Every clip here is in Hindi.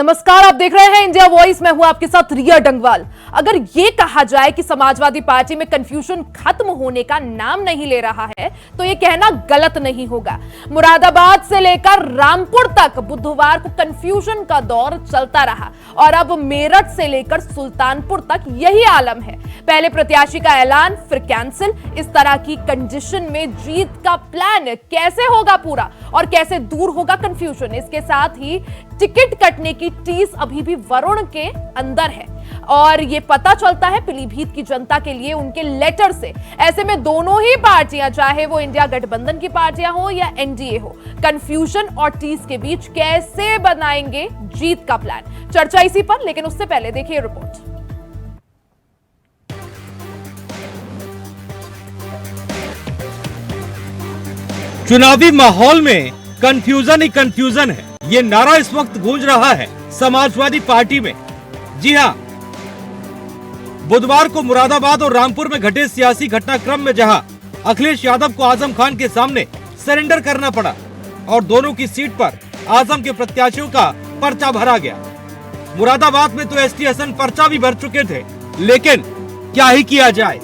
नमस्कार, आप देख रहे हैं इंडिया वॉइस। मैं हूं आपके साथ रिया डंगवाल। अगर यह कहा जाए कि समाजवादी पार्टी में कंफ्यूजन खत्म होने का नाम नहीं ले रहा है तो यह कहना गलत नहीं होगा। मुरादाबाद से लेकर रामपुर तक बुधवार को कंफ्यूजन का दौर चलता रहा और अब मेरठ से लेकर सुल्तानपुर तक यही आलम है। पहले प्रत्याशी का ऐलान, फिर कैंसिल। इस तरह की कंडीशन में जीत का प्लान कैसे होगा पूरा और कैसे दूर होगा कंफ्यूजन? इसके साथ ही टिकट कटने की टीस अभी भी वरुण के अंदर है और यह पता चलता है पीलीभीत की जनता के लिए उनके लेटर से। ऐसे में दोनों ही पार्टियां, चाहे वो इंडिया गठबंधन की पार्टियां हो या एनडीए हो, कंफ्यूजन और टीस के बीच कैसे बनाएंगे जीत का प्लान? चर्चा इसी पर, लेकिन उससे पहले देखिए रिपोर्ट। चुनावी माहौल में कंफ्यूजन ही कंफ्यूजन है, ये नारा इस वक्त गूंज रहा है समाजवादी पार्टी में। जी हां, बुधवार को मुरादाबाद और रामपुर में घटे सियासी घटनाक्रम में जहां अखिलेश यादव को आजम खान के सामने सरेंडर करना पड़ा और दोनों की सीट पर आजम के प्रत्याशियों का पर्चा भरा गया। मुरादाबाद में तो एसटी हसन पर्चा भी भर चुके थे, लेकिन क्या ही किया जाए,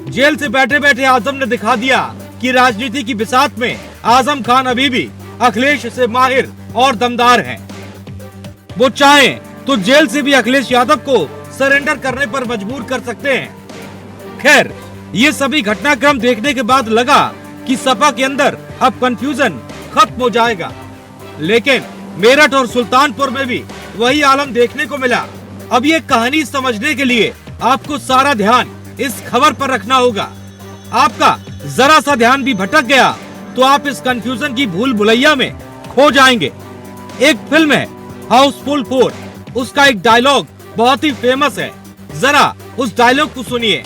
जेल से बैठे बैठे आजम ने दिखा दिया कि राजनीति की बिसात में आजम खान अभी भी अखिलेश से माहिर और दमदार हैं। वो चाहें तो जेल से भी अखिलेश यादव को सरेंडर करने पर मजबूर कर सकते हैं। खैर, ये सभी घटनाक्रम देखने के बाद लगा कि सपा के अंदर अब कंफ्यूजन खत्म हो जाएगा, लेकिन मेरठ और सुल्तानपुर में भी वही आलम देखने को मिला। अब ये कहानी समझने के लिए आपको सारा ध्यान इस खबर पर रखना होगा। आपका जरा सा ध्यान भी भटक गया तो आप इस कंफ्यूजन की भूल भुलैया में खो जाएंगे। एक फिल्म है हाउसफुल 4, उसका एक डायलॉग बहुत ही फेमस है, जरा उस डायलॉग को सुनिए।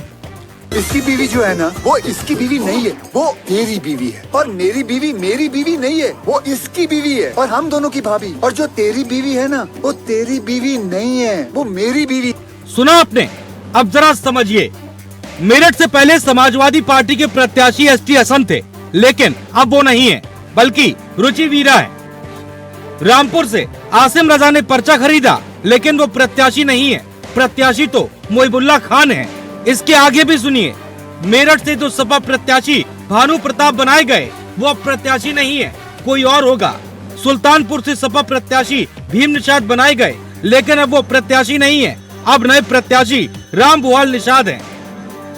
इसकी बीवी जो है ना, वो इसकी बीवी नहीं है, वो तेरी बीवी है। और मेरी बीवी मेरी बीवी नहीं है, वो इसकी बीवी है। और हम दोनों की भाभी। और जो तेरी बीवी है ना, वो तेरी बीवी नहीं है, वो मेरी बीवी। सुना आपने? अब जरा समझिए। मेरठ से पहले समाजवादी पार्टी के प्रत्याशी एसटी हसन थे, लेकिन अब वो नहीं है, बल्कि रुचि वीरा है। रामपुर से आसिम रजा ने पर्चा खरीदा, लेकिन वो प्रत्याशी नहीं है, प्रत्याशी तो मोहिबुल्ला खान है। इसके आगे भी सुनिए। मेरठ से जो सपा प्रत्याशी भानु प्रताप बनाए गए, वो अब प्रत्याशी नहीं है, कोई और होगा। सुल्तानपुर से सपा प्रत्याशी भीम निषाद बनाए गए, लेकिन अब वो प्रत्याशी नहीं है, अब नए प्रत्याशी राम भुआल निषाद हैं।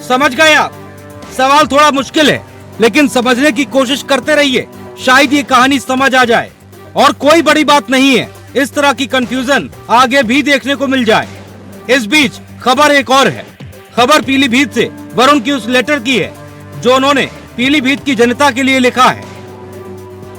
समझ गए आप? सवाल थोड़ा मुश्किल है, लेकिन समझने की कोशिश करते रहिए, शायद ये कहानी समझ आ जाए। और कोई बड़ी बात नहीं है, इस तरह की कंफ्यूजन आगे भी देखने को मिल जाए। इस बीच खबर एक और है। खबर पीलीभीत से वरुण की उस लेटर की है जो उन्होंने पीलीभीत की जनता के लिए लिखा है।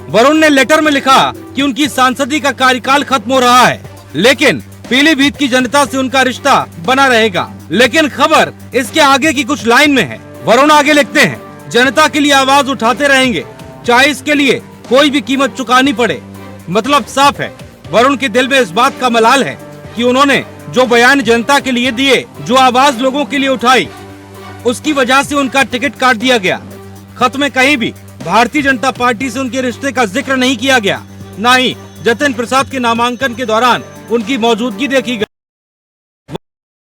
वरुण ने लेटर में लिखा कि उनकी सांसदी का कार्यकाल खत्म हो रहा है, लेकिन पीलीभीत की जनता से उनका रिश्ता बना रहेगा। लेकिन खबर इसके आगे की कुछ लाइन में है। वरुण आगे लिखते हैं, जनता के लिए आवाज उठाते रहेंगे, चाहे इसके लिए कोई भी कीमत चुकानी पड़े। मतलब साफ है, वरुण के दिल में इस बात का मलाल है कि उन्होंने जो बयान जनता के लिए दिए, जो आवाज लोगों के लिए उठाई, उसकी वजह से उनका टिकट काट दिया गया। खत में कहीं भी भारतीय जनता पार्टी से उनके रिश्ते का जिक्र नहीं किया गया, न ही जतिन प्रसाद के नामांकन के दौरान उनकी मौजूदगी देखी गई।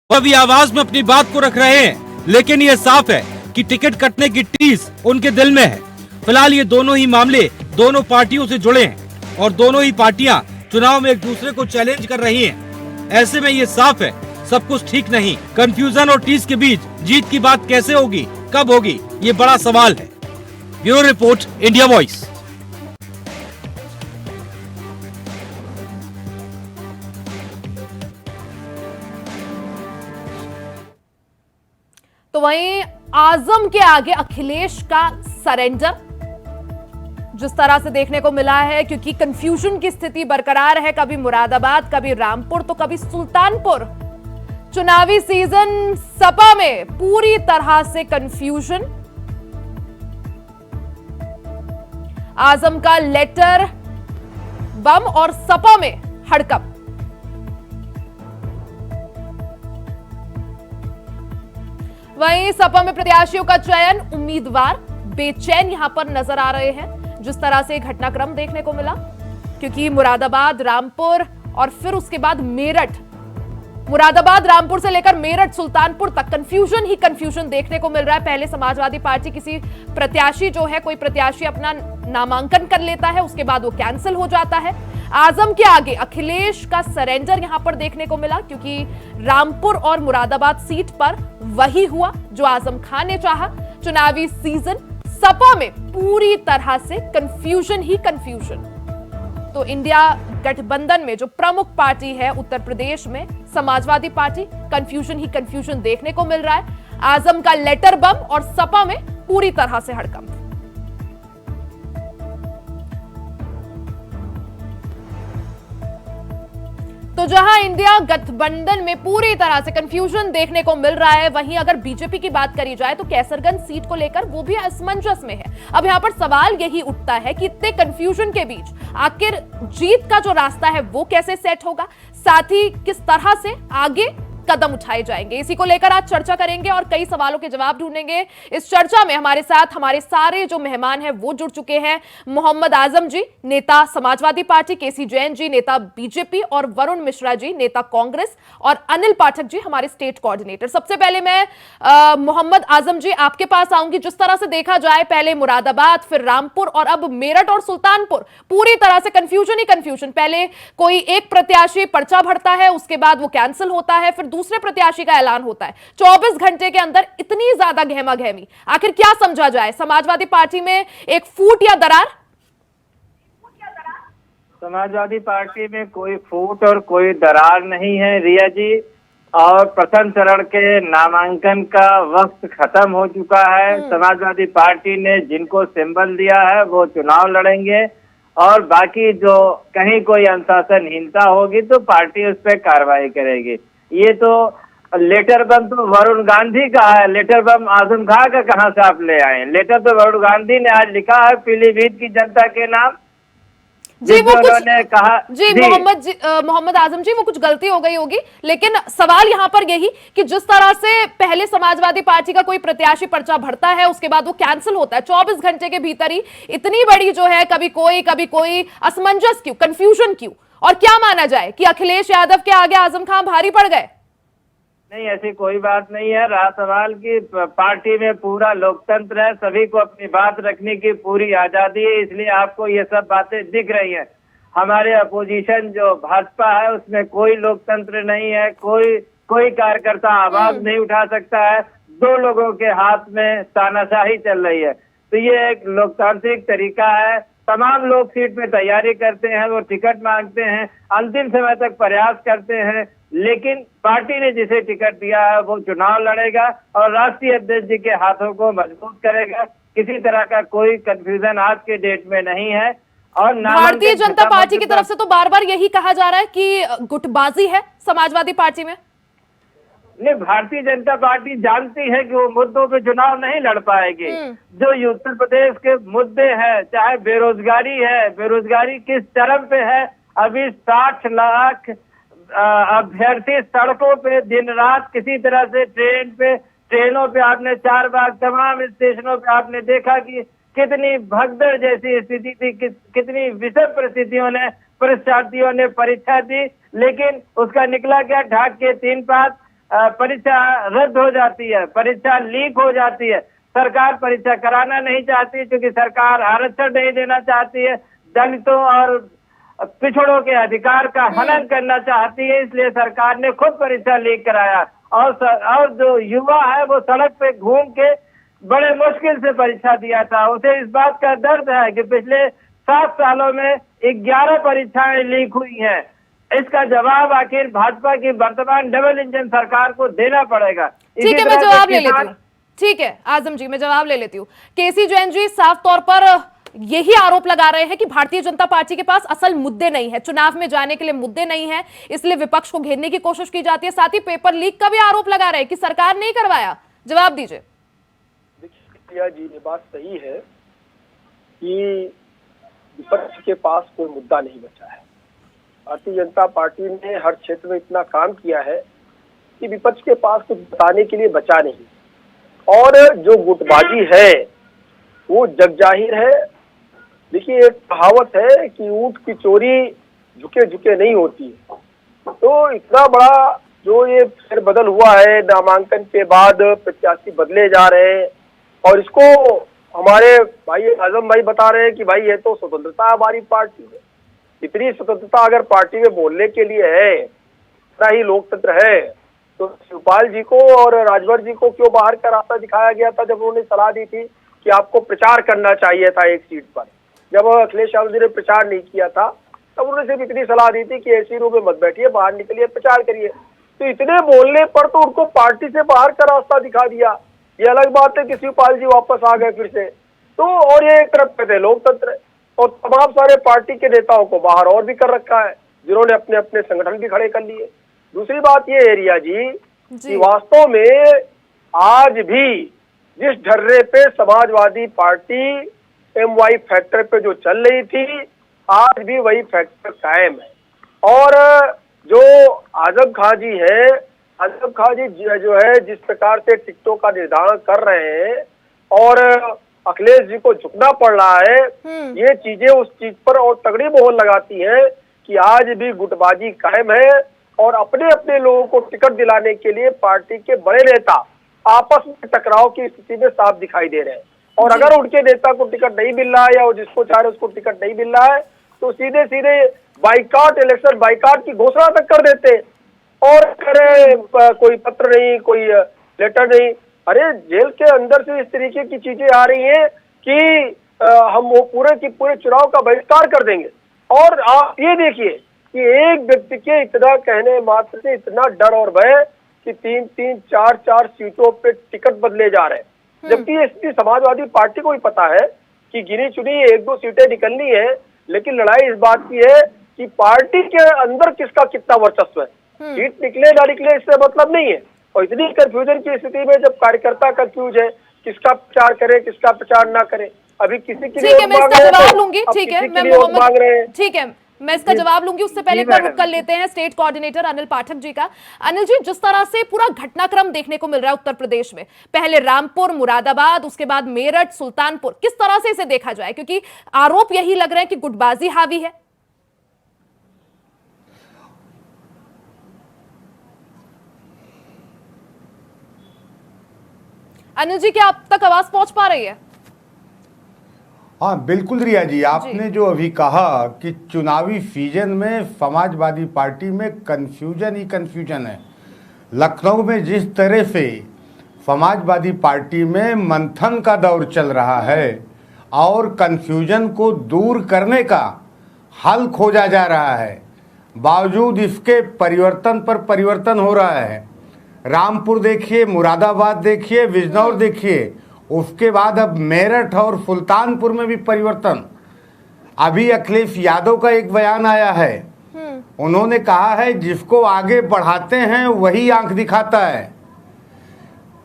वह भी आवाज में अपनी बात को रख रहे हैं, लेकिन ये साफ है कि टिकट कटने की टीस उनके दिल में है। फिलहाल ये दोनों ही मामले दोनों पार्टियों से जुड़े हैं और दोनों ही पार्टियां चुनाव में एक दूसरे को चैलेंज कर रही हैं। ऐसे में ये साफ है, सब कुछ ठीक नहीं। कंफ्यूजन और टीस के बीच जीत की बात कैसे होगी, कब होगी, ये बड़ा सवाल है। Bureau report, India voice. तो वहीं आजम के आगे अखिलेश का सरेंडर जिस तरह से देखने को मिला है, क्योंकि कंफ्यूजन की स्थिति बरकरार है। कभी मुरादाबाद, कभी रामपुर, तो कभी सुल्तानपुर। चुनावी सीजन सपा में पूरी तरह से कंफ्यूजन। आजम का लेटर बम और सपा में हड़कंप। वहीं सपा में प्रत्याशियों का चयन, उम्मीदवार बेचैन यहां पर नजर आ रहे हैं। जिस तरह से घटनाक्रम देखने को मिला, क्योंकि मुरादाबाद, रामपुर और फिर उसके बाद मेरठ, मुरादाबाद, रामपुर से लेकर मेरठ, सुल्तानपुर तक कंफ्यूजन ही कंफ्यूजन देखने को मिल रहा है। पहले समाजवादी पार्टी किसी प्रत्याशी जो है, कोई प्रत्याशी अपना नामांकन कर लेता है, उसके बाद वो कैंसिल हो जाता है। आजम के आगे अखिलेश का सरेंडर यहां पर देखने को मिला, क्योंकि रामपुर और मुरादाबाद सीट पर वही हुआ जो आजम खान ने चाहा। चुनावी सीजन सपा में पूरी तरह से कंफ्यूजन ही कंफ्यूजन। तो इंडिया गठबंधन में जो प्रमुख पार्टी है उत्तर प्रदेश में, समाजवादी पार्टी, कंफ्यूजन ही कंफ्यूजन देखने को मिल रहा है। आजम का लेटर बम और सपा में पूरी तरह से हड़कंप। तो जहां इंडिया गठबंधन में पूरी तरह से कंफ्यूजन देखने को मिल रहा है, वहीं अगर बीजेपी की बात करी जाए तो कैसरगंज सीट को लेकर वो भी असमंजस में है। अब यहां पर सवाल यही उठता है कि इतने कंफ्यूजन के बीच आखिर जीत का जो रास्ता है वो कैसे सेट होगा, साथ ही किस तरह से आगे कदम उठाए जाएंगे। इसी को लेकर आज चर्चा करेंगे और कई सवालों के जवाब ढूंढेंगे। इस चर्चा में हमारे साथ हमारे सारे जो मेहमान हैं वो जुड़ चुके हैं। मोहम्मद आजम जी, नेता समाजवादी पार्टी, केसी जैन जी, नेता बीजेपी, और वरुण मिश्रा जी, नेता कांग्रेस, और अनिल पाठक जी, हमारे स्टेट कोऑर्डिनेटर। सबसे पहले मैं मोहम्मद आजम जी आपके पास आऊंगी। जिस तरह से देखा जाए, पहले मुरादाबाद, फिर रामपुर और अब मेरठ और सुल्तानपुर, पूरी तरह से कंफ्यूजन ही कंफ्यूजन। पहले कोई एक प्रत्याशी पर्चा भरता है, उसके बाद वो कैंसिल होता है, फिर दूसरे प्रत्याशी का ऐलान होता है। 24 घंटे के अंदर इतनी ज्यादा गहमा गहमी, आखिर क्या समझा जाए? समाजवादी पार्टी में एक फूट या दरार? समाजवादी पार्टी में कोई फूट और कोई दरार नहीं है रिया जी, और प्रथम चरण के नामांकन का वक्त खत्म हो चुका है। समाजवादी पार्टी ने जिनको सिंबल दिया है वो चुनाव लड़ेंगे, और बाकी जो कहीं कोई अनुशासनहीनता होगी तो पार्टी उस पर कार्रवाई करेगी। ये तो लेटर बम तो वरुण गांधी का है, लेटर बम आजम खान का कहाँ से आप ले आए? लेटर तो वरुण गांधी ने आज लिखा है पीलीभीत की जनता के नाम। जी वो कुछ कहा जी मोहम्मद आजम जी, वो कुछ गलती हो गई होगी, लेकिन सवाल यहाँ पर यही कि जिस तरह से पहले समाजवादी पार्टी का कोई प्रत्याशी पर्चा भरता है, उसके बाद वो कैंसिल होता है, 24 घंटे के भीतर ही इतनी बड़ी जो है कभी कोई असमंजस क्यों, कंफ्यूजन क्यों? और क्या माना जाए कि अखिलेश यादव के आगे आजम खान भारी पड़ गए? नहीं, ऐसी कोई बात नहीं है। रहा सवाल की पार्टी में पूरा लोकतंत्र है, सभी को अपनी बात रखने की पूरी आजादी है, इसलिए आपको ये सब बातें दिख रही हैं। हमारे अपोजिशन जो भाजपा है उसमें कोई लोकतंत्र नहीं है, कोई कार्यकर्ता आवाज नहीं उठा सकता है, 2 लोगों के हाथ में तानाशाही चल रही है। तो ये एक लोकतांत्रिक तरीका है। तमाम लोग सीट में तैयारी करते हैं, वो टिकट मांगते हैं, अंतिम समय तक प्रयास करते हैं, लेकिन पार्टी ने जिसे टिकट दिया है वो चुनाव लड़ेगा और राष्ट्रीय अध्यक्ष जी के हाथों को मजबूत करेगा। किसी तरह का कोई कंफ्यूजन आज के डेट में नहीं है। और भारतीय जनता पार्टी की तरफ से तो बार बार यही कहा जा रहा है कि गुटबाजी है समाजवादी पार्टी में। नहीं, भारतीय जनता पार्टी जानती है कि वो मुद्दों पे चुनाव नहीं लड़ पाएगी। जो उत्तर प्रदेश के मुद्दे हैं, चाहे बेरोजगारी है, बेरोजगारी किस चरम पे है, अभी 60 लाख अभ्यर्थी सड़कों पे दिन रात किसी तरह से ट्रेनों पे आपने 4 बार तमाम स्टेशनों पे आपने देखा कि कितनी भगदड़ जैसी स्थिति थी, कितनी विषम परिस्थितियों ने परीक्षार्थियों ने परीक्षा दी, लेकिन उसका निकला क्या? ढाक के 3 पास परीक्षा रद्द हो जाती है, परीक्षा लीक हो जाती है। सरकार परीक्षा कराना नहीं चाहती क्योंकि सरकार आरक्षण नहीं देना चाहती है, दलितों और पिछड़ों के अधिकार का हनन करना चाहती है, इसलिए सरकार ने खुद परीक्षा लीक कराया। और जो युवा है वो सड़क पे घूम के बड़े मुश्किल से परीक्षा दिया था। उसे इस बात का दर्द है कि पिछले 7 सालों में 11 परीक्षाएं लीक हुई हैं। इसका जवाब आखिर भाजपा की वर्तमान डबल इंजन सरकार को देना पड़ेगा। ठीक है, मैं जवाब ले लेती हूँ। ठीक है आजम जी, मैं जवाब ले लेती हूँ। केसी जैन जी साफ तौर पर यही आरोप लगा रहे हैं कि भारतीय जनता पार्टी के पास असल मुद्दे नहीं है, चुनाव में जाने के लिए मुद्दे नहीं है, इसलिए विपक्ष को घेरने की कोशिश की जाती है। साथ ही पेपर लीक का भी आरोप लगा रहे हैं कि सरकार नहीं करवाया। जवाब दीजिए। देखिए जी, ये बात सही है कि विपक्ष के पास कोई मुद्दा नहीं बचा है। भारतीय जनता पार्टी ने हर क्षेत्र में इतना काम किया है कि विपक्ष के पास कुछ बताने के लिए बचा नहीं। और जो गुटबाजी है वो जग जाहिर है। देखिए, एक कहावत है कि ऊंट की चोरी झुके झुके नहीं होती है। तो इतना बड़ा जो ये फेरबदल हुआ है, नामांकन के बाद प्रत्याशी बदले जा रहे हैं, और इसको हमारे भाई आजम भाई बता रहे हैं कि भाई ये तो स्वतंत्रता है हमारी पार्टी में। इतनी स्वतंत्रता अगर पार्टी में बोलने के लिए है, इतना ही लोकतंत्र है, तो शिवपाल जी को और राजभर जी को क्यों बाहर का रास्ता दिखाया गया था जब उन्होंने सलाह दी थी कि आपको प्रचार करना चाहिए था एक सीट पर। जब अखिलेश यादव जी ने प्रचार नहीं किया था तब उन्होंने सिर्फ इतनी सलाह दी थी कि एसी रूम में मत बैठिए, बाहर निकलिए, प्रचार करिए। तो इतने बोलने पर तो उनको पार्टी से बाहर का रास्ता दिखा दिया। ये अलग बात है कि शिवपाल जी वापस आ गए फिर से। तो और ये एक तरफ कहते हैं लोकतंत्र, और तमाम सारे पार्टी के नेताओं को बाहर और भी कर रखा है जिन्होंने अपने अपने संगठन भी खड़े कर लिए। दूसरी बात ये है रिया जी कि वास्तव में आज भी जिस ढर्रे पे समाजवादी पार्टी MY फैक्टर पे जो चल रही थी, आज भी वही फैक्टर कायम है। और जो आजम खां जी है, आजम खां जी जो है जिस प्रकार से टिकटों का निर्धारण कर रहे हैं और अखिलेश जी को झुकना पड़ रहा है, ये चीजें उस चीज पर और तगड़ी मोहर लगाती हैं कि आज भी गुटबाजी कायम है और अपने अपने लोगों को टिकट दिलाने के लिए पार्टी के बड़े नेता आपस में टकराव की स्थिति में साफ दिखाई दे रहे हैं। और अगर उनके नेता को टिकट नहीं मिल रहा है या वो जिसको चाह रहे उसको टिकट नहीं मिल रहा है तो सीधे सीधे बाइकाट, इलेक्शन बाइकाट की घोषणा तक कर देते और करे कोई पत्र नहीं, कोई लेटर नहीं। अरे जेल के अंदर से इस तरीके की चीजें आ रही हैं कि हम वो पूरे की पूरे चुनाव का बहिष्कार कर देंगे। और आप ये देखिए कि एक व्यक्ति के इतना कहने मात्र से इतना डर और भय कि 3-3, 4-4 सीटों पे टिकट बदले जा रहे हैं, जबकि इसकी समाजवादी पार्टी को भी पता है कि गिनी चुनी 1-2 सीटें निकलनी है, लेकिन लड़ाई इस बात की है कि पार्टी के अंदर किसका कितना वर्चस्व है। सीट निकले ना निकले इससे मतलब नहीं है। और इतनी कंफ्यूजन की स्थिति में जब कार्यकर्ता कंफ्यूज है किसका प्रचार करे किसका प्रचार ना करे, अभी किसी के लिए मैं इसका जवाब लूंगी। ठीक है, मैं मांग रहे हैं। ठीक है, मैं इसका जवाब लूंगी। उससे पहले एक बार रुक कर लेते हैं स्टेट कोऑर्डिनेटर अनिल पाठक जी का। अनिल जी, जिस तरह से पूरा घटनाक्रम देखने को मिल रहा है उत्तर प्रदेश में, पहले रामपुर, मुरादाबाद, उसके बाद मेरठ, सुल्तानपुर, किस तरह से इसे देखा जाए, क्योंकि आरोप यही लग रहे हैं कि गुटबाजी हावी है। अनिल जी, क्या आप तक आवाज पहुंच पा रही है? हाँ बिल्कुल रिया जी, आपने जो अभी कहा कि चुनावी सीजन में समाजवादी पार्टी में कंफ्यूजन ही कंफ्यूजन है। लखनऊ में जिस तरह से समाजवादी पार्टी में मंथन का दौर चल रहा है और कंफ्यूजन को दूर करने का हल खोजा जा रहा है, बावजूद इसके परिवर्तन पर परिवर्तन हो रहा है। रामपुर देखिए, मुरादाबाद देखिए, बिजनौर देखिए, उसके बाद अब मेरठ और सुल्तानपुर में भी परिवर्तन। अभी अखिलेश यादव का एक बयान आया है, उन्होंने कहा है जिसको आगे बढ़ाते हैं वही आंख दिखाता है।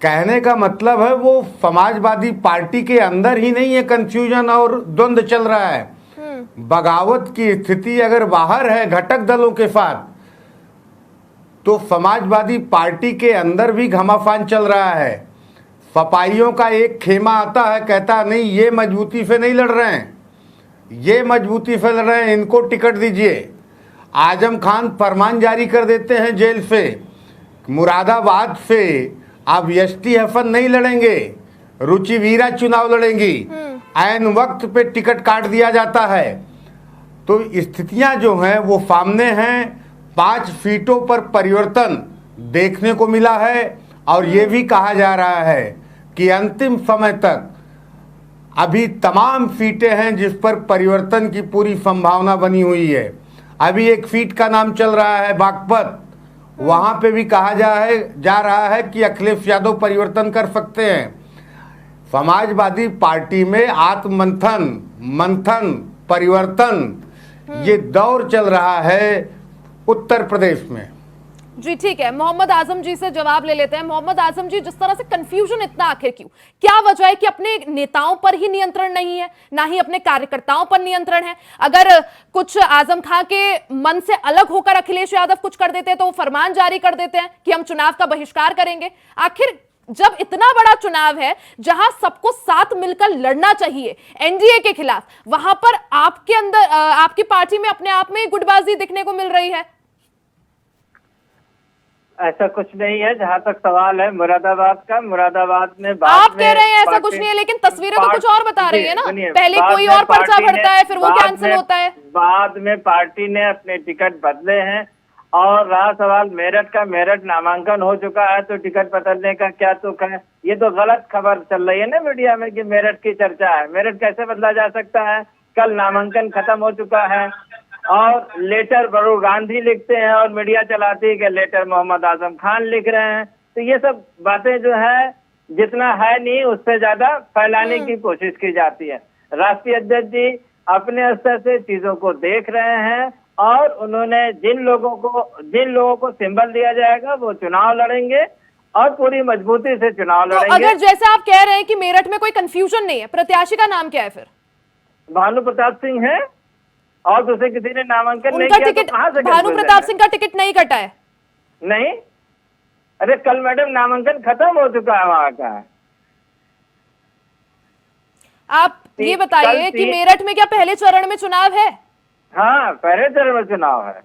कहने का मतलब है वो समाजवादी पार्टी के अंदर ही नहीं है कंफ्यूजन और द्वंद्व चल रहा है, बगावत की स्थिति अगर बाहर है घटक दलों के साथ, तो समाजवादी पार्टी के अंदर भी घमासान चल रहा है। सपाइयों का एक खेमा आता है, कहता नहीं ये मजबूती से नहीं लड़ रहे हैं, ये मजबूती से लड़ रहे हैं, इनको टिकट दीजिए। आजम खान फरमान जारी कर देते हैं जेल से, मुरादाबाद से अब एसटी हसन नहीं लड़ेंगे, रुचि वीरा चुनाव लड़ेंगी, ऐन वक्त पे टिकट काट दिया जाता है। तो स्थितियां जो हैं वो सामने हैं। 5 सीटों पर परिवर्तन देखने को मिला है और ये भी कहा जा रहा है कि अंतिम समय तक अभी तमाम सीटें हैं जिस पर परिवर्तन की पूरी संभावना बनी हुई है। अभी एक सीट का नाम चल रहा है बागपत, वहां पे भी कहा जा रहा है कि अखिलेश यादव परिवर्तन कर सकते हैं। समाजवादी पार्टी में मंथन परिवर्तन ये दौर चल रहा है उत्तर प्रदेश में। जी ठीक है, मोहम्मद आजम जी से जवाब ले लेते हैं। मोहम्मद आजम जी, जिस तरह से कंफ्यूजन इतना आखिर क्यों, क्या वजह है कि अपने नेताओं पर ही नियंत्रण नहीं है, ना ही अपने कार्यकर्ताओं पर नियंत्रण है? अगर कुछ आजम खां के मन से अलग होकर अखिलेश यादव कुछ कर देते हैं तो वो फरमान जारी कर देते हैं कि हम चुनाव का बहिष्कार करेंगे। आखिर जब इतना बड़ा चुनाव है जहां सबको साथ मिलकर लड़ना चाहिए एनडीए के खिलाफ, वहां पर आपके अंदर आपकी पार्टी में अपने आप में गुटबाजी दिखने को मिल रही है? ऐसा कुछ नहीं है। जहाँ तक सवाल है मुरादाबाद का, मुरादाबाद में आप कह रहे हैं ऐसा कुछ नहीं है, लेकिन तस्वीरें तो कुछ और बता रही है ना। पहले कोई और पर्चा भरता है, फिर वो कैंसिल होता है। बाद में पार्टी ने अपने टिकट बदले हैं। और रहा सवाल मेरठ का, मेरठ नामांकन हो चुका है तो टिकट बदलने का क्या तुक है? ये तो गलत खबर चल रही है ना मीडिया में कि मेरठ की चर्चा है। मेरठ कैसे बदला जा सकता है? कल नामांकन खत्म हो चुका है और लेटर वरुण गांधी लिखते हैं और मीडिया चलाती है कि लेटर मोहम्मद आजम खान लिख रहे हैं। तो ये सब बातें जो है जितना है नहीं उससे ज्यादा फैलाने की कोशिश की जाती है। राष्ट्रीय अध्यक्ष जी अपने स्तर से चीजों को देख रहे हैं और उन्होंने जिन लोगों को सिंबल दिया जाएगा वो चुनाव लड़ेंगे और पूरी मजबूती से चुनाव तो लड़ेंगे। अगर जैसे आप कह रहे हैं कि मेरठ में कोई कंफ्यूजन नहीं है, प्रत्याशी का नाम क्या है फिर? भानु प्रताप सिंह है और दूसरे किसी ने नामांकन नहीं उनका किया। टिकट, तो कहाँ से भानु प्रताप सिंह का टिकट नहीं कटा है? नहीं, अरे कल मैडम नामांकन खत्म हो चुका है वहां का। आप ये बताइए कि मेरठ में क्या पहले चरण में चुनाव है? हाँ, पहले चरण में चुनाव है।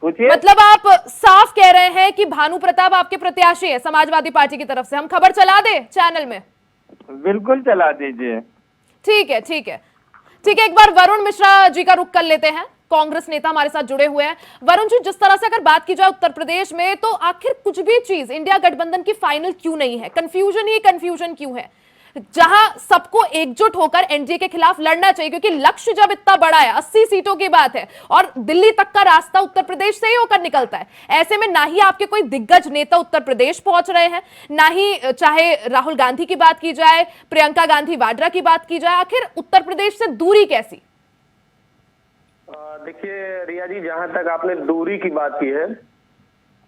पूछिए। मतलब आप साफ कह रहे हैं कि भानु प्रताप आपके प्रत्याशी है समाजवादी पार्टी की तरफ से। हम खबर चला दे चैनल में? बिल्कुल चला दीजिए। ठीक है, ठीक है, ठीक है। एक बार वरुण मिश्रा जी का रुख कर लेते हैं, कांग्रेस नेता हमारे साथ जुड़े हुए हैं। वरुण जी, जिस तरह से अगर बात की जाए उत्तर प्रदेश में, तो आखिर कुछ भी चीज इंडिया गठबंधन की फाइनल क्यों नहीं है? कंफ्यूजन ही कंफ्यूजन क्यों है, जहां सबको एकजुट होकर एनडीए के खिलाफ लड़ना चाहिए? क्योंकि लक्ष्य जब इतना बड़ा है, 80 सीटों की बात है और दिल्ली तक का रास्ता उत्तर प्रदेश से ही होकर निकलता है। ऐसे में ना ही आपके कोई दिग्गज नेता उत्तर प्रदेश पहुंच रहे हैं, ना ही चाहे राहुल गांधी की बात की जाए, प्रियंका गांधी वाड्रा की बात की जाए, आखिर उत्तर प्रदेश से दूरी कैसी? देखिए रिया जी, जहां तक आपने दूरी की बात की है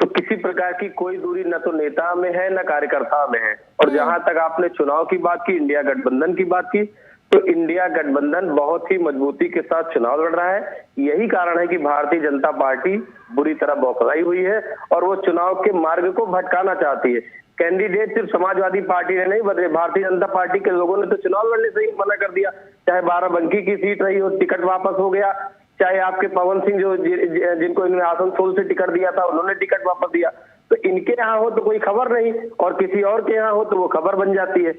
तो किसी प्रकार की कोई दूरी न तो नेता में है न कार्यकर्ता में है। और जहां तक आपने चुनाव की बात की, इंडिया गठबंधन की बात की, तो इंडिया गठबंधन बहुत ही मजबूती के साथ चुनाव लड़ रहा है। यही कारण है कि भारतीय जनता पार्टी बुरी तरह बौखलाई हुई है और वो चुनाव के मार्ग को भटकाना चाहती है। कैंडिडेट सिर्फ समाजवादी पार्टी ने नहीं बदले, भारतीय जनता पार्टी के लोगों ने तो चुनाव लड़ने से ही मना कर दिया। चाहे बाराबंकी की सीट रही हो, टिकट वापस हो गया। चाहे आपके पवन सिंह जो जिनको इन्होंने आसनसोल से टिकट दिया था, उन्होंने टिकट वापस दिया। तो इनके यहाँ हो तो कोई खबर नहीं और किसी और के यहाँ हो तो वो खबर बन जाती है।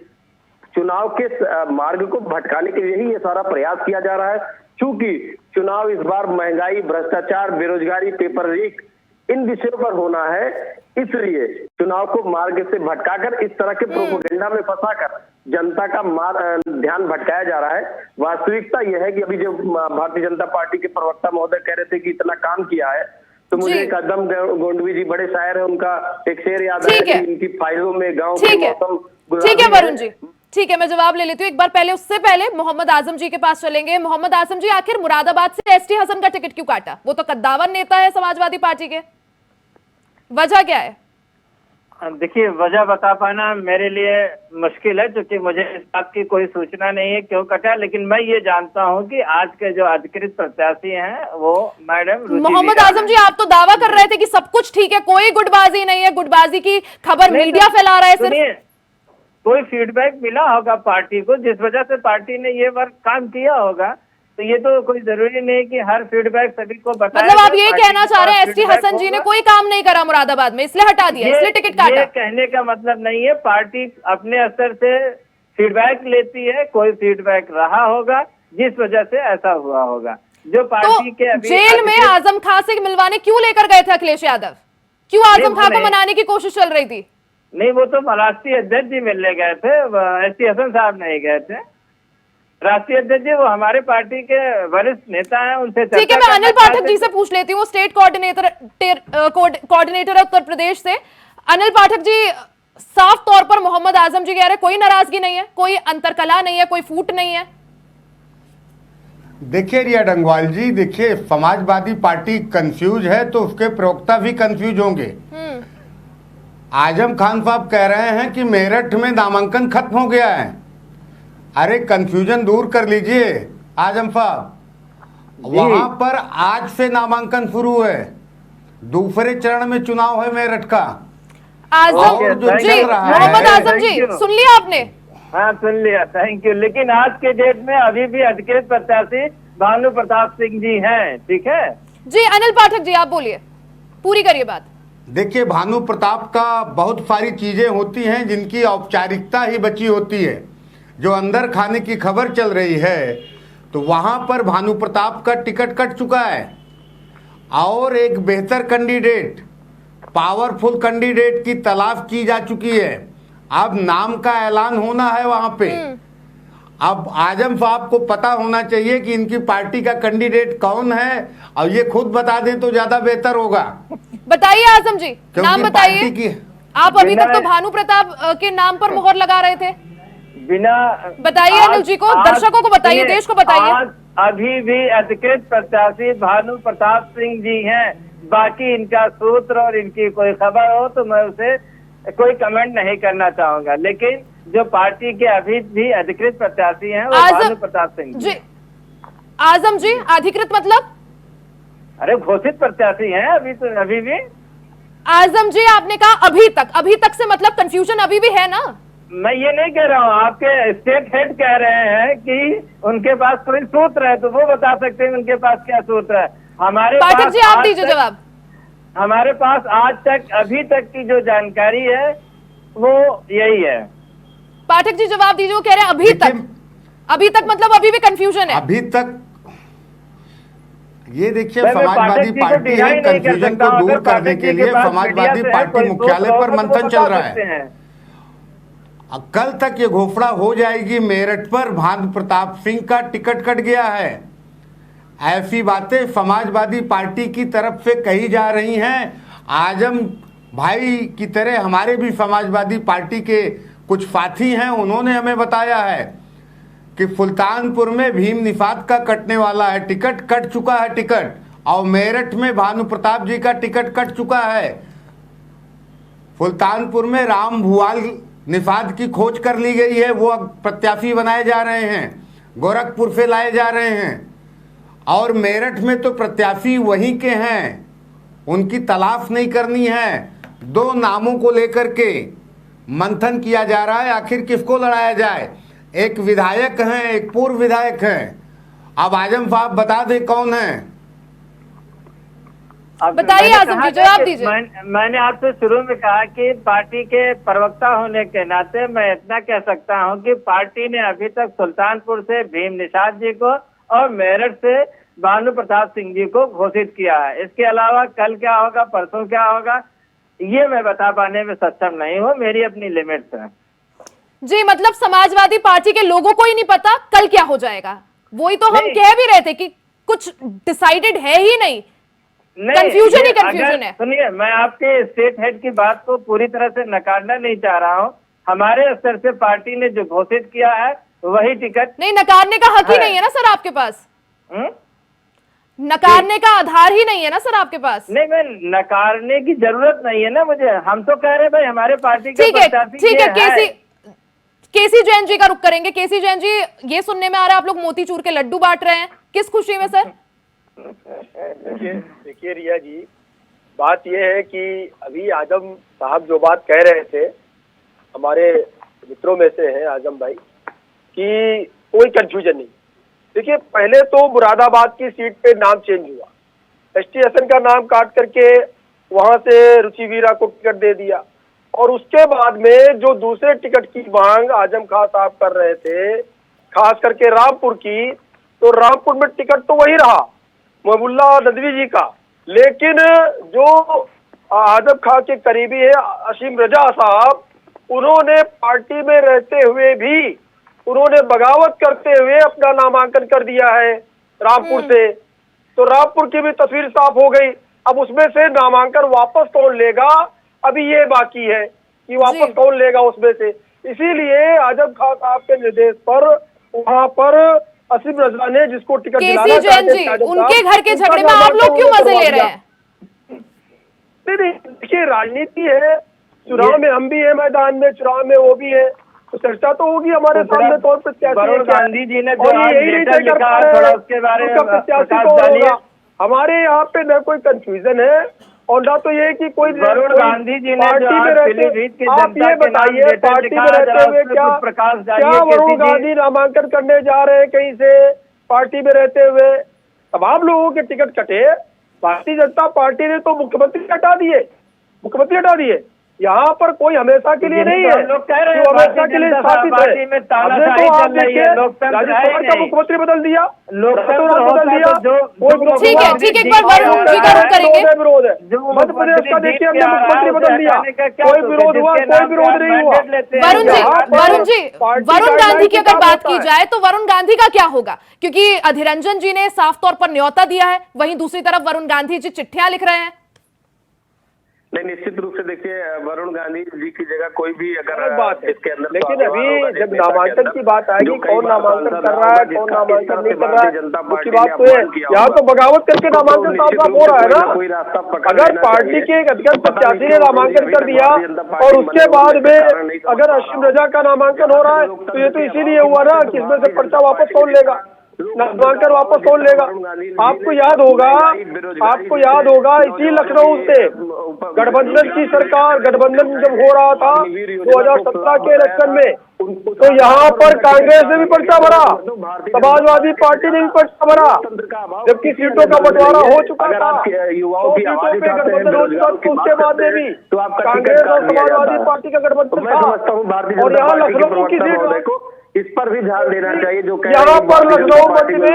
चुनाव के मार्ग को भटकाने के लिए ही ये सारा प्रयास किया जा रहा है। चूंकि चुनाव इस बार महंगाई, भ्रष्टाचार, बेरोजगारी, पेपर लीक, इन विषयों पर होना है, इसलिए चुनाव को मार्ग से भटकाकर इस तरह के प्रोपेगेंडा में फंसाकर जनता का ध्यान भटकाया जा रहा है। वास्तविकता यह है कि अभी जो भारतीय जनता पार्टी के प्रवक्ता महोदय कह रहे थे कि इतना काम किया है, तो मुझे कदम गोंडवी जी बड़े शायर है, उनका एक शेर याद है कि इनकी फाइलों में गाँव के मौसम। ठीक है वरुण जी, ठीक है, मैं जवाब ले लेती हूँ। एक बार पहले, उससे पहले मोहम्मद आजम जी के पास चलेंगे। मोहम्मद आजम जी, आखिर मुरादाबाद से एसटी हसन का टिकट क्यों काटा? वो तो कद्दावर नेता है समाजवादी पार्टी के, वजह क्या है? देखिए, वजह बता पाना मेरे लिए मुश्किल है क्योंकि मुझे इस बात की कोई सूचना नहीं है क्यों कटा। लेकिन मैं ये जानता हूँ कि आज के जो अधिकृत प्रत्याशी हैं वो मैडम मोहम्मद आजम जी, आप तो दावा कर रहे थे कि सब कुछ ठीक है, कोई गुटबाजी नहीं है, गुटबाजी की खबर मीडिया फैला रहा है सिर्फ। कोई फीडबैक मिला होगा पार्टी को जिस वजह से पार्टी ने ये वर्क काम किया होगा। तो ये तो कोई जरूरी नहीं कि हर फीडबैक सभी को बताया। मतलब आप ये कहना चाह रहे हैं एसटी हसन जी ने कोई काम नहीं करा मुरादाबाद में, इसलिए हटा दिया, इसलिए टिकट काटा? ये कहने का मतलब नहीं है। पार्टी अपने स्तर से फीडबैक लेती है, कोई फीडबैक रहा होगा जिस वजह से ऐसा हुआ होगा। जो पार्टी तो के जेल में आजम खान से मिलवाने क्यों लेकर गए थे अखिलेश यादव? क्यों आजम खान को मनाने की कोशिश चल रही थी? नहीं, वो तो राष्ट्रीय अध्यक्ष जी मिलने गए थे, एसटी हसन साहब नहीं गए थे। राष्ट्रीय अध्यक्ष जी वो हमारे पार्टी के वरिष्ठ नेता हैं, उनसे ठीक है, मैं अनिल पाठक जी से पूछ लेती हूँ, स्टेट कोऑर्डिनेटर है उत्तर प्रदेश से। अनिल पाठक जी, साफ तौर पर मोहम्मद आजम जी कह रहे कोई नाराजगी नहीं है, कोई अंतरकला नहीं है, कोई फूट नहीं है। देखिए रिया डंगवाल जी, देखिए समाजवादी पार्टी कंफ्यूज है तो उसके प्रवक्ता भी कंफ्यूज होंगे। आजम खान साहब कह रहे हैं कि मेरठ में नामांकन खत्म हो गया है। अरे कंफ्यूजन दूर कर लीजिए आजम साहब, वहां पर आज से नामांकन शुरू है, दूसरे चरण में चुनाव है मेरठ का। आजम और जो जी, चल रहा है- मोहम्मद आजम जी, Thank you. सुन लिया आपने? हाँ सुन लिया, थैंक यू। लेकिन आज के डेट में अभी भी अधिकृत प्रत्याशी भानु प्रताप सिंह जी हैं, ठीक है। जी अनिल पाठक जी, आप बोलिए, पूरी करिए बात। देखिए, भानु प्रताप का बहुत सारी चीजें होती हैं जिनकी औपचारिकता ही बची होती है। जो अंदर खाने की खबर चल रही है तो वहां पर भानु प्रताप का टिकट कट चुका है और एक बेहतर कैंडिडेट, पावरफुल कैंडिडेट की तलाश की जा चुकी है। अब नाम का ऐलान होना है वहां पे। अब आजम साहब को पता होना चाहिए कि इनकी पार्टी का कैंडिडेट कौन है और ये खुद बता दें तो ज्यादा बेहतर होगा। बताइए आजम जी, क्योंकि नाम पार्टी बताइए। की आप अभी तक तो बिना- भानु प्रताप के नाम पर मुहर लगा रहे थे। बिना बताइए अनिल जी को, दर्शकों को बताइए, सुनिए, देश को बताइए। आज अभी भी अधिकृत प्रत्याशी भानु प्रताप सिंह जी हैं। बाकी इनका सूत्र और इनकी कोई खबर हो तो मैं उसे कोई कमेंट नहीं करना चाहूंगा, लेकिन जो पार्टी के अभी भी अधिकृत प्रत्याशी हैं वो भानु प्रताप सिंह जी, आजम जी, अधिकृत मतलब? अरे घोषित प्रत्याशी हैं अभी भी। आजम जी, आपने कहा अभी तक से मतलब कंफ्यूजन अभी भी है ना? मैं ये नहीं कह रहा हूँ, आपके स्टेट हेड कह रहे हैं कि उनके पास कोई सूत्र है तो वो बता सकते हैं उनके पास क्या सूत्र है। हमारे पाठक पास जी, आप आज दीजिए तक- जवाब। हमारे पास आज तक अभी तक की जो जानकारी है वो यही है। पाठक जी जवाब दीजिए, वो कह रहे हैं अभी तक मतलब अभी भी कंफ्यूजन है। अभी तक ये देखिए, मैं समाजवादी पाठक जी को पार्टी है, डिनाई नहीं कर कंफ्यूजन सकता को हूं। दूर अगर करने पाठक के जी लिए पास समाजवादी मीडिया से पार्टी कोई मुख्यालय सूत्र पर हो तो वो मंथन बता चल रहा सकते है। हैं। कल तक ये घोषणा हो जाएगी, मेरठ पर भानु प्रताप सिंह का टिकट कट गया है। ऐसी बातें समाजवादी पार्टी की तरफ से कही जा रही हैं। आजम भाई की तरह हमारे भी समाजवादी पार्टी के कुछ साथी हैं, उन्होंने हमें बताया है कि सुल्तानपुर में भीम निषाद का कटने वाला है, टिकट कट चुका है टिकट, और मेरठ में भानु प्रताप जी का टिकट कट चुका है। सुल्तानपुर में राम भुवाल निषाद की खोज कर ली गई है, वो अब प्रत्याशी बनाए जा रहे हैं, गोरखपुर से लाए जा रहे हैं, और मेरठ में तो प्रत्याशी वहीं के हैं, उनकी तलाश नहीं करनी है। दो नामों को लेकर के मंथन किया जा रहा है, आखिर किसको लड़ाया जाए। एक विधायक हैं, एक पूर्व विधायक हैं। अब आजम साहब बता दें कौन है। अब बताइए मैंने आजम कहा जी, था जवाब कि दीजिए। मैंने आपसे शुरू में कहा कि पार्टी के प्रवक्ता होने के नाते मैं इतना कह सकता हूं कि पार्टी ने अभी तक सुल्तानपुर से भीम निषाद जी को और मेरठ से भानु प्रताप सिंह जी को घोषित किया है। इसके अलावा कल क्या होगा, परसों क्या होगा, ये मैं बता पाने में सक्षम नहीं हूँ, मेरी अपनी लिमिट्स है। जी, मतलब समाजवादी पार्टी के लोगों को ही नहीं पता कल क्या हो जाएगा। वही तो हम नहीं। कह भी रहे थे कि कुछ डिसाइडेड है ही नहीं, कंफ्यूजन ही कंफ्यूजन है। सुनिए, मैं आपके स्टेट हेड की बात को पूरी तरह से नकारना नहीं चाह रहा हूँ। हमारे स्तर से पार्टी ने जो घोषित किया है वही टिकट। नहीं, नकारने का हक ही नहीं है ना सर आपके पास। हम्म? नकारने का आधार ही नहीं है ना सर आपके पास। नहीं, मैं नकारने की जरूरत नहीं है ना मुझे। हम तो कह रहे हैं भाई हमारे पार्टी के ठीक है, प्रत्याशी ठीक है। ये केसी जैन जी का रुख करेंगे। केसी जैन जी, ये सुनने में आ रहा है आप लोग मोतीचूर के लड्डू बांट रहे हैं, किस खुशी में सर? देखिए रिया जी, बात यह है कि अभी आजम साहब जो बात कह रहे थे, हमारे मित्रों में से हैं आजम भाई, कि कोई कंफ्यूजन नहीं। देखिए, पहले तो मुरादाबाद की सीट पे नाम चेंज हुआ, एसटी हसन का नाम काट करके वहां से रुचि वीरा को टिकट दे दिया, और उसके बाद में जो दूसरे टिकट की मांग आजम खान साहब कर रहे थे, खास करके रामपुर की, तो रामपुर में टिकट तो वही रहा महबुल्ला नदवी जी का, लेकिन जो आजम खान के करीबी है असीम रजा साहब, उन्होंने पार्टी में रहते हुए भी उन्होंने बगावत करते हुए अपना नामांकन कर दिया है रामपुर से। तो रामपुर की भी तस्वीर साफ हो गई। अब उसमें से नामांकन वापस कौन लेगा, अभी ये बाकी है कि वापस कौन लेगा उसमें से। इसीलिए आजम खान साहब के निर्देश पर वहां पर असीम रजा ने जिसको टिकट केसी जैन जी, उनके घर के झगड़े में आप लोग क्यों मजे ले रहे हैं? नहीं, देखिए राजनीति है, चुनाव में हम भी है मैदान में, चुनाव में वो भी है, तो चर्चा तो होगी हमारे सामने कौन प्रत्याशी है। वरुण गांधी जी ने जो और आज यही नहीं लेटर तय कर लिखा पा है, रहे थोड़ा हैं उसके बारे में उसका प्रत्याशी प्रकाश कौन डालिए। होगा। हमारे यहाँ पे न कोई कंफ्यूजन है और ना तो ये कि कोई वरुण गांधी जी ने पार्टी जो में आज रहते, पीलीभीत की आप जनता ये के नाम बताइए लेटर पार्टी लिखा में है, रहते जरा हुए उस पे क्या कुछ प्रकाश डालिए क्या वरुण केसी जी। गांधी नामांकन करने जा रहे हैं कहीं से पार्टी में रहते हुए? तमाम लोगों के टिकट कटे, भारतीय जनता पार्टी ने तो मुख्यमंत्री हटा दिए। यहाँ पर कोई हमेशा के लिए नहीं है, लोग कह रहे हैं जो हमेशा के लिए भारतीय जनता स्थापित पार्टी है। में हमने तानाशाही तो आप चल रही है, देखिए लोकतंत्र है ही राजस्थान का नहीं। मुख्यमंत्री बदल दिया, लोकतंत्र बदल होता दिया, तो जो ठीक है, ठीक है, एक बार वरुण जी का रुख करेंगे। विरोध है। जो मध्य प्रदेश का देखिए हमने मुख्यमंत्री बदल दिया, कोई विरोध हुआ, कोई विरोध नहीं हुआ। वरुण गांधी की अगर बात की जाए तो वरुण गांधी का क्या होगा? क्योंकि अधिरंजन जी ने साफ तौर पर न्योता दिया है, वहीं दूसरी तरफ वरुण गांधी जी चिट्ठियां लिख रहे हैं। नहीं, निश्चित रूप से देखिए वरुण गांधी जी की जगह कोई भी अगर बात है, इसके अंदर लेकिन स्वाभिमान अभी होगा, जब नेता के नामांकन अंदर, की बात आएगी, जो कई कौन बार नामांकन सांसद कर रहा रहा है, होगा, कौन जिसका नामांकन किस नहीं तरह कर रहा से है, जनता उसकी पार्टी बात ने तो है। अपमान किया यहाँ होगा। तो बगावत करके उसको नामांकन निश्चित साफ रूप हो से रहा है कोई ना। ना कोई रास्ता पकड़ अगर लेना पार्टी चाहिए। के एक अधिकृत पता नहीं प्रत्याशी ने क्यों नामांकन अभी कर तक दिया भारतीय जनता पार्टी और उसके बने बाद होने में का कारण नहीं समझ अगर पा अश्विन रहा रजा का नामांकन हो रहा है तो ये तो इसीलिए हुआ ना कि इसमें से पर्चा वापस कौन लेगा, नामांकन वापस कौन लेगा? आपको याद होगा इसी लखनऊ से गठबंधन की सरकार, गठबंधन जब हो रहा था 2017 के इलेक्शन में, तो यहाँ पर कांग्रेस ने भी पर्चा भरा, समाजवादी पार्टी ने भी पर्चा भरा, जबकि सीटों का बंटवारा हो चुका था, 2 सीटों पे गठबंधन हो चुका था। उसके बाद में भी कांग्रेस और समाजवादी पार्टी का गठबंधन था, और यहाँ लखनऊ की सीट, इस पर भी ध्यान देना चाहिए। जो यहाँ पर लखनऊ मध्य में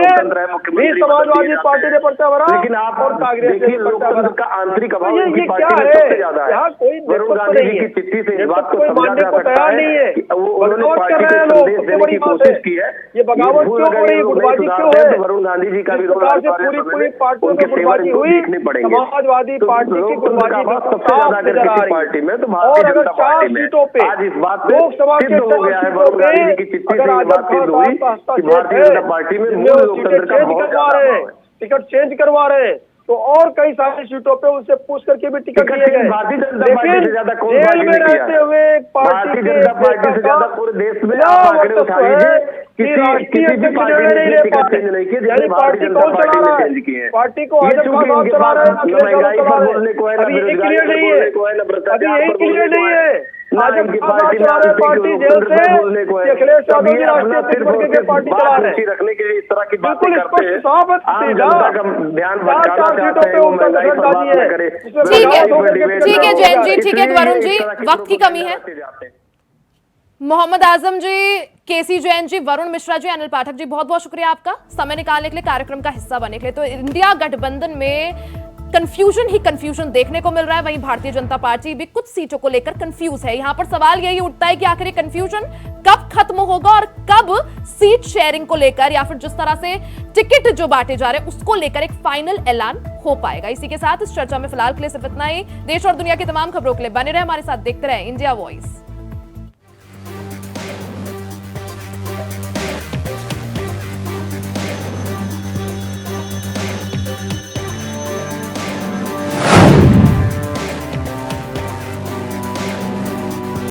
भी समाजवादी पार्टी ने पर्चा भरा, लेकिन आप और कांग्रेस ने देखिए लोकतंत्र का आंतरिक अभाव ये उनकी क्या पार्टी में है? सबसे ज्यादा है। यहाँ कोई वरुण गांधी जी की चिट्ठी से इस बात को समझा जा सकता है कि उन्होंने पार्टी को संदेश देने की कोशिश की है। ये बगावत क्यों हो रही, गुटबाजी क्यों है? तो वरुण गांधी जी का भी पूरी पार्टियों में गुटबाजी हुई, समाजवादी पार्टी की गुटबाजी सबसे ज्यादा अगर किसी पार्टी में तो और भारतीय अगर जनता 4 पार्टी में सीटों पे आज इस बात पे लोकसभा के सिद्ध हो गया है। वरुण गांधी जी की चिट्ठी से इस बात सिद्ध हुई कि भारतीय जनता पार्टी में मूल लोकतंत्र का बहुत ज्यादा अभाव है। टिकट चेंज करवा रहे हैं, तो और कई सारी सीटों पे उनसे पूछ करके भी टिकट दिए गए। भारतीय जनता पार्टी से ज्यादा कौन जेल में रहते हुए भारतीय जनता पार्टी से ज्यादा पूरे देश में आप आंकड़े उठा लीजिए, किसी भी पार्टी ने टिकट चेंज नहीं किया जिसने भारतीय जनता पार्टी ने चेंज किए हैं। पार्टी को महंगाई पर बोलने को है, अभी ये क्लियर नहीं है, अभी यही क्लियर नहीं है। आज इनकी पार्टी पार्टी जेल से अखिलेश यादव जी राष्ट्रीय पार्टी चला रहे हैं, रखने के लिए इस तरह की बातें बिल्कुल करते हैं। साफ आम जनता का ध्यान भटकाना चाहते हैं, वो महंगाई पर बात न करें। ठीक है जैन जी, ठीक है वरुण जी, वक्त की कमी है। मोहम्मद आजम जी, केसी जैन जी, वरुण मिश्रा जी, अनिल पाठक जी, बहुत बहुत शुक्रिया आपका समय निकालने के लिए, कार्यक्रम का हिस्सा बनने के लिए। तो इंडिया गठबंधन में कंफ्यूजन ही कंफ्यूजन देखने को मिल रहा है, वहीं भारतीय जनता पार्टी भी कुछ सीटों को लेकर कंफ्यूज है। यहां पर सवाल यही उठता है कि आखिर ये कंफ्यूजन कब खत्म होगा और कब सीट शेयरिंग को लेकर या फिर जिस तरह से टिकट जो बांटे जा रहे हैं उसको लेकर एक फाइनल ऐलान हो पाएगा। इसी के साथ इस चर्चा में फिलहाल के लिए सिर्फ इतना ही। देश और दुनिया की तमाम खबरों के लिए बने रहे हमारे साथ, देखते रहे इंडिया वॉइस।